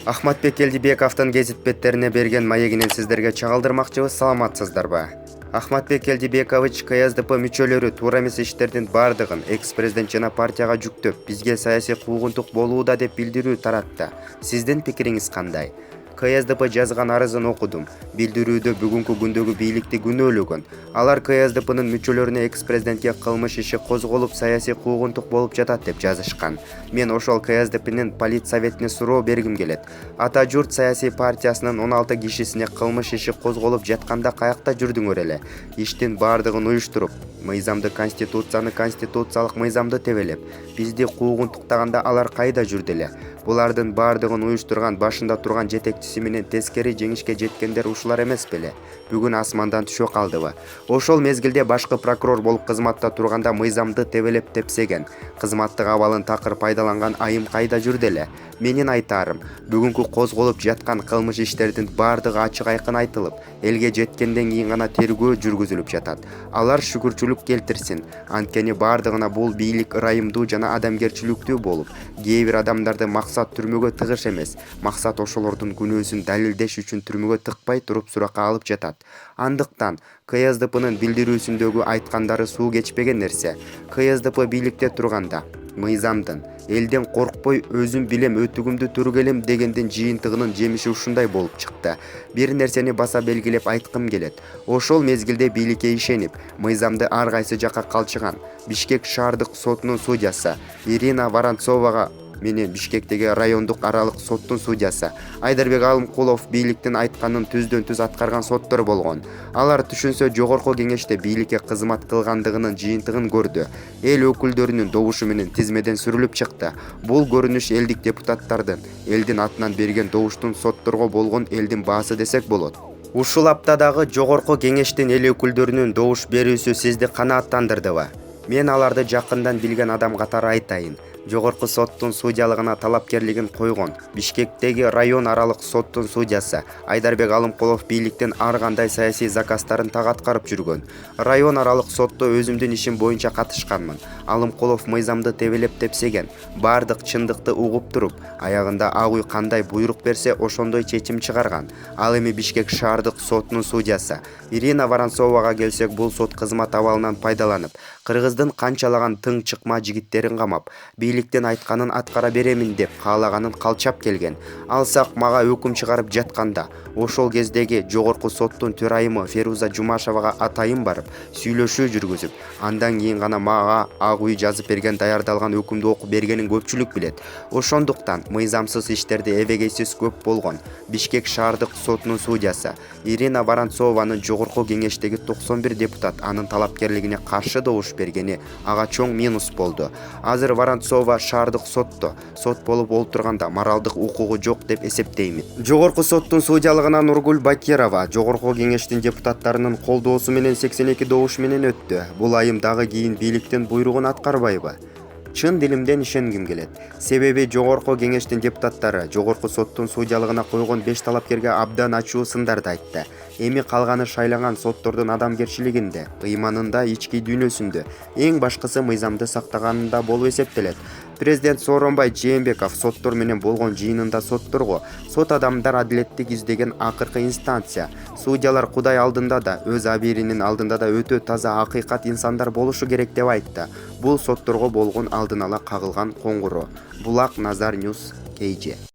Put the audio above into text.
Ахматбек Элдибековдун гезит беттерине берген маегинен сиздерге чагылдырмакчыбыз, саламатсыздарбы? Ахматбек Элдибекович КСДП мүчөлөрү туура эмес иштердин бардыгын экс-президент жана партияга жүктөп, бизге саясий куугунтук болууда деп билдирүү таратты. Сиздин пикириңиз кандай? КСДП жазган арызын окудум. Билдирүүдө бүгүнкү күндөгү бийликти күнөөлөгөн. Алар КСДПнын мүчөлөрүнө экс-президентке кылмыш иши козголуп, саясий куугунтук болуп жатат деп жазышкан. Мен ошол КСДПнын политсоветине суроо бергим келет. Ата журт саясий партиясынын 16 кишисине кылмыш иши козголуп жатканда каякта жүрдүңөр эле? Иштин бардыгын уюштуруп, мыйзамды конституциялык мыйзамды тебелеп, бизди куугунтуктаганда алар кайда жүрдү эле? Булардын бардыгын уюштурган, башында турган жетекчиси менен тескери жеңишке жеткендер ушулар эмес беле? Бүгүн асмандан түшө калдыбы? Ошол мезгилде башкы прокурор болуп кызматта турганда мыйзамды тебелеп тепсеген, кызматтык абалын такыр пайдаланган айым кайда жүрдү эле? Менин айтаарым, бүгүнкү козголуп жаткан кылмыш иштердин бардыгы ачык айкын айтылып, элге жеткенден кийин гана тергөө жүргүзүлүп жатат. Алар шүгүрчүлүк келтирсин. Анткени бардыгына бул бийлик ырайымдуу жана адамгерчиликтүү болуп, кээ бир адамдарды максат түрмөгө тыгыш эмес, максат ошолордун күнөөсүн далилдеш үчүн түрмөгө тыкпай туруп суракка алып жатат. Андыктан КСДПнын билдирүүсүндөгү айткандары суу кечпеген нерсе. КСДП бийликте турганда мыйзамдын, элден коркпой өзүм билем өтүгүмдү түргөлем дегендин жыйынтыгынын жемиши ушундай болуп чыкты. Бир нерсени баса белгилеп айткым келет. Ошол мезгилде бийликке ишенип, мыйзамды ар кайсы жакка калчыган Бишкек шаардык сотунун судьясы Ирина Воронцовага менен Бишкектеги райондук аралык соттун судьясы Айдарбек Алымкулов бийликтин айтканын түздөн түз аткарган соттор болгон. Алар түшүнсө жогорку кеңеште бийликке кызмат кылгандыгынын жыйынтыгын көрдү. Эл өкүлдөрүнүн добушу менен тизмеден сүрүлүп чыкты. Бул көрүнүш элдик депутаттардын элдин атынан берген добуштун сотторго болгон элдин баасы десек болот. Ушул аптадагы жогорку кеңештин эл өкүлдөрүнүн добуш берүүсү сизди канааттандырдыбы? Мен аларды жакындан билген адам катары айтайын. Жогорку соттун судьялыгына талапкерлигин койгон Бишкектеги район аралык соттун судьясы Айдарбек Алымкулов бийликтин ар кандай саясий заказдарын так аткарып жүргөн. Район аралык сотто өзүмдүн ишим боюнча катышканмын. Алымкулов мыйзамды тебелеп тепсеген, бардык чындыкты угуп туруп, аягында ак үй кандай буйрук берсе, ошондой чечим чыгарган. Ал эми Бишкек шаардык сотунун судьясы Ирина Воронцовага келсек, бул сот кызмат абалынан пайдаланып, кыргыздын канчалаган тың чыкма жигиттерин камап, бийликтин айтканын аткара беремин деп каалаганын калчап келген. Алсак мага өкүм чыгарып жатканда, ошол кездеги жогорку соттун төрайымы Феруза Жумашевага атайын барып, сүйлөшүү жүргүзүп, андан кийин гана мага ак үй жазып берген даярдалган өкүмдү окуп бергенин көпчүлүк билет. Ошондуктан мыйзамсыз иштерди эбегейсиз көп болгон Бишкек шаардык сотунун судьясы Ирина Воронцованын жогорку кеңештеги 91 депутат анын талапкерлигине каршы добуш бергени ага чоң минус болду. Азыр Воронцова шаардык сотто сот болуп олтурганда моралдык укугу жок деп эсептеймин. Жогорку соттун судьялыгына Нургуль Бакирова жогорку кеңештин депутаттарынын колдоосу менен 82 добуш менен өттү. Бул айым дагы кийин бийликтин буйругун аткарбайбы? Чын дилимден ишенгим келет. Себеби жогорку кеңештин депутаттары жогорку соттун судьялыгына койгон 5 талапкерге абдан ачуу сындарды айтты. Эми калганы шайланган соттордун адамгерчилигинде, ыйманында, ички дүйнөсүндө, эң башкысы мыйзамды сактаганында болуп эсептелет. Президент Сооронбай Жээнбеков соттор менен болгон жыйынында сотторго сот адамдар адилеттик издеген акыркы инстанция, судьялар Кудай алдында да, өз абийиринин алдында да өтө таза акыйкат инсандар болушу керек деп айтты. Бул сотторго болгон алдын ала кагылган коңгуроо. Булак Назар Ньюс, KG.